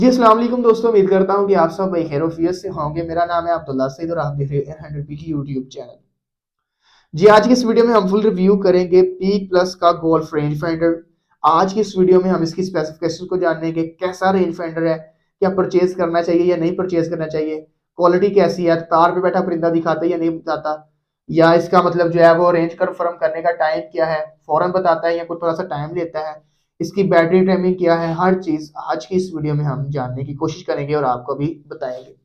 जी अस्सलाम वालेकुम दोस्तों, उम्मीद करता हूँ कि आप सब खैर से होंगे। मेरा नाम है अब्दुल्ला सईद और आप देख रहे हैं 100p की यूट्यूब चैनल। जी आज की इस वीडियो में हम फुल रिव्यू करेंगे पीक प्लस का गोल्फ रेंज फाइंडर। आज की इस वीडियो में हम इसकी स्पेसिफिकेशन को जानेंगे, कैसा रेंज फाइंडर है, क्या परचेज करना चाहिए या नहीं परचेज करना चाहिए, क्वालिटी कैसी है, तार पे बैठा परिंदा दिखाता है या नहीं बताता, या इसका मतलब जो है वो रेंज कंफर्म करने का टाइम क्या है, फौरन बताता है या कोई थोड़ा सा टाइम लेता है, इसकी बैटरी टाइमिंग क्या है, हर चीज आज की इस वीडियो में हम जानने की कोशिश करेंगे और आपको भी बताएंगे।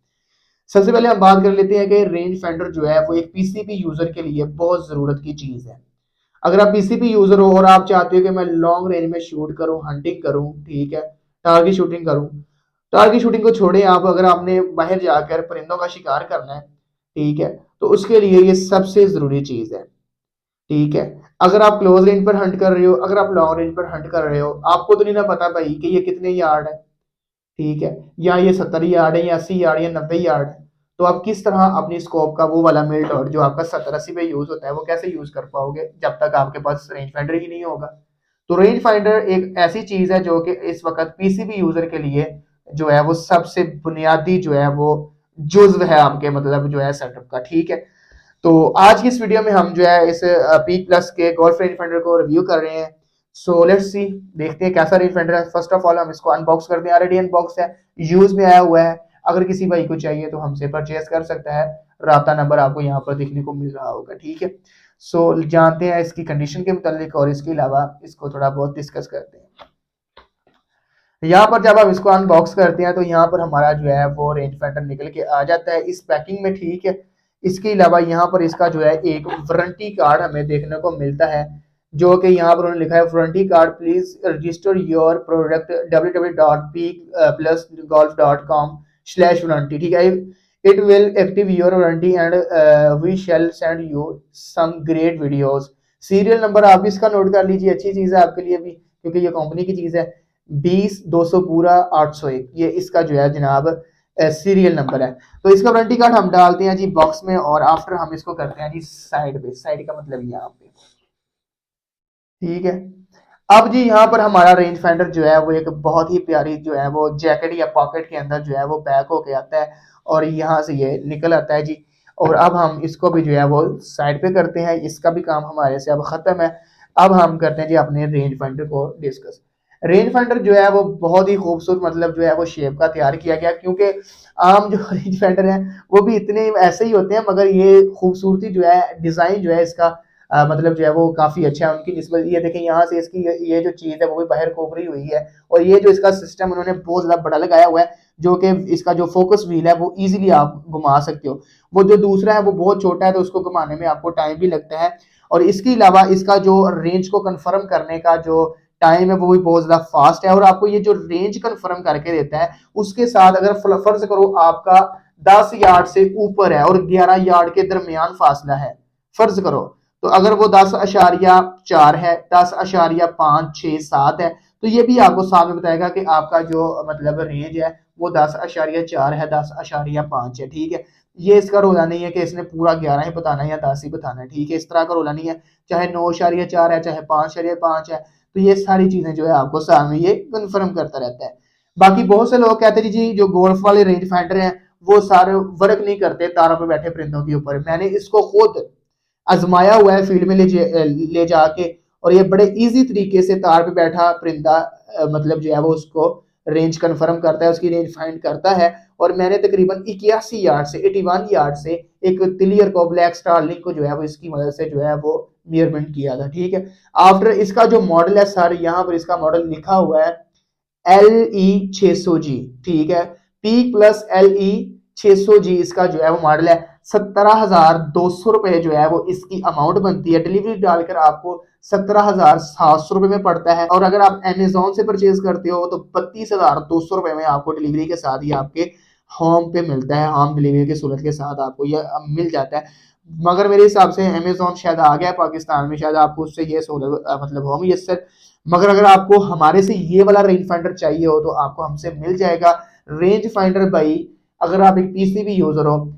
सबसे पहले हम बात कर लेते हैं कि रेंज फाइंडर जो है वो एक पीसीबी यूजर के लिए बहुत जरूरत की चीज है। अगर आप पीसीबी यूजर हो और आप चाहते हो कि मैं लॉन्ग रेंज में शूट करूं, हंटिंग करूं, ठीक है, टारगेट शूटिंग करूं, टारगेट शूटिंग को छोड़े आप अगर आपने बाहर जाकर परिंदों का शिकार करना है, ठीक है, तो उसके लिए ये सबसे जरूरी चीज है। ठीक है, अगर आप क्लोज रेंज पर हंट कर रहे हो, अगर आप लॉन्ग रेंज पर हंट कर रहे हो, आपको तो नहीं ना पता भाई कि ये कितने यार्ड है, ठीक है, या ये 70 यार्ड है या 80 यार्ड या 90 यार्ड है, तो आप किस तरह अपनी स्कोप का वो वाला मिल डॉट जो आपका 70-80 पे यूज होता है वो कैसे यूज कर पाओगे जब तक आपके पास रेंज फाइंडर ही नहीं होगा। तो रेंज फाइंडर एक ऐसी चीज है जो कि इस वक्त पीसीबी यूजर के लिए जो है वो सबसे बुनियादी जो है वो जुज्व है आपके मतलब जो है सेटअप का। ठीक है, तो आज की इस वीडियो में हम जो है इस पीक प्लस के गोल्फ रेंज फाइंडर को रिव्यू कर रहे हैं। सो लेट्स सी, देखते हैं कैसा रेंज फाइंडर है। फर्स्ट ऑफ ऑल हम इसको अनबॉक्स करते हैं, ऑलरेडी अनबॉक्स है, यूज में आया हुआ है। अगर किसी भाई को चाहिए तो हमसे परचेज कर सकता है, राब्ता नंबर आपको यहाँ पर देखने को मिल रहा होगा। ठीक है, सो जानते हैं इसकी कंडीशन के मुतालिक और इसके अलावा इसको थोड़ा बहुत डिस्कस करते हैं। यहाँ पर जब आप इसको अनबॉक्स करते हैं तो यहाँ पर हमारा जो है वो रेंज फाइंडर निकल के आ जाता है इस पैकिंग में। ठीक है, इसके अलावा यहाँ पर इसका जो है एक वारंटी कार्ड हमें देखने को मिलता है, जो कि यहाँ पर उन्होंने लिखा है warranty card please register your product www.peakplusgolf.com/वारंटी। ठीक है, it will active your warranty and we shall send you some great videos. Serial number आप इसका नोट कर लीजिए, अच्छी चीज है आपके लिए भी क्योंकि ये कंपनी की चीज है। 20 200 पूरा 801, ये इसका जो है जनाब सीरियल नंबर है। तो इसका वारंटी कार्ड हम डालते हैं जी बॉक्स में और आफ्टर हम इसको करते हैं जी साइड पे, साइड का मतलब यहाँ पे। ठीक है, अब जी यहाँ पर हमारा रेंज फाइंडर जो है वो एक बहुत ही प्यारी जो है वो जैकेट या पॉकेट के अंदर जो है वो पैक होके आता है और यहाँ से ये निकल आता है जी। और अब हम इसको भी जो है वो साइड पे करते हैं, इसका भी काम हमारे से अब खत्म है। अब हम करते हैं जी अपने रेंज फाइंडर को डिस्कस। रेंज फाइंडर जो है वो बहुत ही खूबसूरत मतलब जो है वो शेप का तैयार किया गया, क्योंकि आम जो रेंज फाइंडर है वो भी इतने ऐसे ही होते हैं, मगर ये खूबसूरती जो है डिजाइन जो है इसका मतलब जो है वो काफी अच्छा है उनकी निस्बत। ये देखें यहाँ से इसकी ये जो चीज है वो भी बाहर को उभरी हुई है और ये जो इसका सिस्टम उन्होंने बहुत ज्यादा बड़ा लगाया हुआ है, जो कि इसका जो फोकस व्हील है वो इजीली आप घुमा सकते हो। वो जो दूसरा है वो बहुत छोटा है तो उसको घुमाने में आपको टाइम भी लगता है। और इसके अलावा इसका जो रेंज को कंफर्म करने का जो टाइम है वो भी बहुत ज्यादा फास्ट है और आपको ये जो रेंज कंफर्म करके देता है उसके साथ अगर फर्ज करो आपका 10 यार्ड से ऊपर है और 11 यार्ड के दरमियान फासला है, फर्ज करो, तो अगर वो 10.4 है, 10.567 है, तो ये भी आपको सामने बताएगा कि आपका जो मतलब रेंज है वो 10.4 है, 10.5 है। ठीक है, ये इसका रोला नहीं है कि इसने पूरा 11 ही बताना है या 10 ही बताना है। ठीक है, इस तरह का रोला नहीं है, चाहे 9.4 है चाहे 5.5 है, तो ये सारी चीजें जो है आपको सामने ये कंफर्म करता रहता है। बाकी बहुत से लोग कहते हैं जी जो गोल्फ वाले रेंज फाइंडर हैं वो सारे वर्क नहीं करते तारों पर बैठे परिंदों के ऊपर। मैंने इसको खुद आजमाया हुआ है फील्ड में ले जाके, और ये बड़े इजी तरीके से तार पे बैठा परिंदा मतलब जो है वो उसको रेंज कंफर्म करता है, उसकी रेंज फाइंड करता है। और मैंने तकरीबन 81 यार्ड से 81 यार्ड से एक तिलियर को ब्लैक स्टारलिंक को जो है वो इसकी मदद से जो है वो मेयरमेंट किया था। ठीक है, आफ्टर इसका जो मॉडल है सर यहाँ पर इसका मॉडल लिखा हुआ है LE 600G। ठीक है, पीक प्लस LE 600G इसका जो है वो मॉडल है। 17,200 रुपए जो है वो इसकी अमाउंट बनती है, डिलीवरी डालकर आपको 17,700 रुपए में पड़ता है। और अगर आप अमेजोन से परचेज करते हो तो 32,200 रुपए में आपको डिलीवरी के साथ ही आपके होम पे मिलता है, होम डिलीवरी की सहूलत के साथ आपको यह मिल जाता है। मगर मेरे हिसाब से अमेजोन शायद आ गया है पाकिस्तान में, शायद आपको उससे ये सहूलत मतलब हो मुयसर। मगर अगर आपको हमारे से ये वाला रेंज फाइंडर चाहिए हो तो आपको हमसे मिल जाएगा। रेंज फाइंडर भाई, अगर आप एक पीसीबी यूजर हो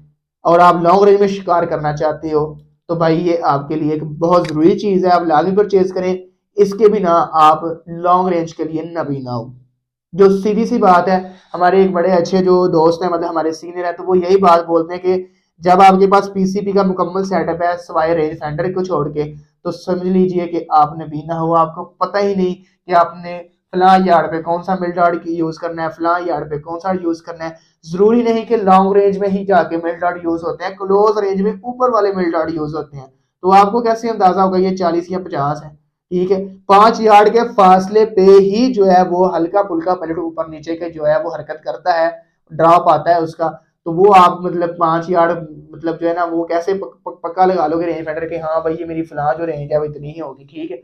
और आप लॉन्ग रेंज में शिकार करना चाहते हो तो भाई ये आपके लिए एक बहुत जरूरी चीज है, आप लाजमी परचेज करें। इसके बिना आप लॉन्ग रेंज के लिए नबीना हो। जो सीधी सी बात है, हमारे एक बड़े अच्छे जो दोस्त हैं, मतलब हमारे सीनियर है, तो वो यही बात बोलते हैं कि जब आपके पास पीसीबी का मुकम्मल सेटअप है सवाए रेंज फाइंडर को छोड़ के, तो समझ लीजिए कि आपने बीना हुआ, आपको पता ही नहीं कि आपने फला यार्ड पे कौन सा मिल डॉट यूज करना है, फला यार्ड पे कौन सा यूज करना है। जरूरी नहीं कि लॉन्ग रेंज में ही जाके मिल डॉट यूज होते हैं, क्लोज रेंज में ऊपर वाले मिल डॉट यूज होते हैं। तो आपको कैसे अंदाजा होगा ये 40 या 50 है? ठीक है, 5 यार्ड के फासले पे ही जो है वो हल्का फुल्का पलट ऊपर नीचे के जो है वो हरकत करता है, ड्रॉप आता है उसका। तो वो आप मतलब 5 यार्ड मतलब जो है ना वो कैसे पक्का लगा लोगे रेंज फाइंडर के, हाँ भाई ये मेरी फलां जो रेंज है वो इतनी ही होगी, ठीक है।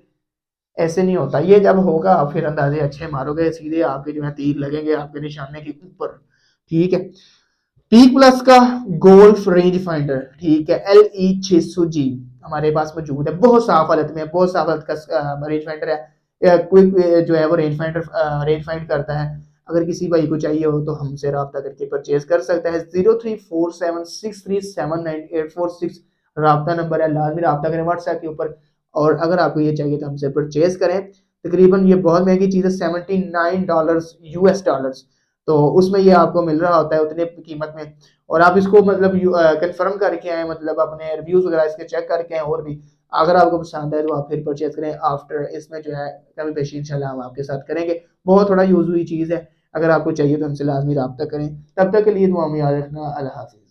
ऐसे नहीं होता, ये जब होगा फिर अंदाजे अच्छे मारोगे, सीधे आपके जो है तीर लगेंगे आपके निशाने के ऊपर, ठीक है। पीक प्लस का गोल्फ रेंज फाइंडर, ठीक है, LE 600G हमारे पास मौजूद है, बहुत साफ हालत में, बहुत साफ हालत का रेंज फाइंडर है। क्विक जो है वो रेंज फाइंड करता है। अगर किसी भाई को चाहिए हो तो हमसे रब्ता करके परचेज कर सकता है। 0347637984 रब्ता नंबर है, लाजमी रब्ता करें व्हाट्सएप के ऊपर। और अगर आपको ये चाहिए तो हमसे परचेज करें। तकरीबन ये बहुत महंगी चीज़ है, $79 US, तो उसमें ये आपको मिल रहा होता है उतने कीमत में। और आप इसको मतलब कंफर्म करके आए, मतलब अपने रिव्यूज वगैरह इसके चेक करके आए। और भी अगर आपको पसंद है तो आप फिर परचेज करें। आफ्टर इसमें जो है कभी पेशी इंशाल्लाह हम आपके साथ करेंगे। बहुत थोड़ा यूज हुई चीज़ है, अगर आपको चाहिए तो हमसे लाजमी रब्ता करें। तब तक के लिए दुआ में याद रखना। अल्लाह हाफिज़।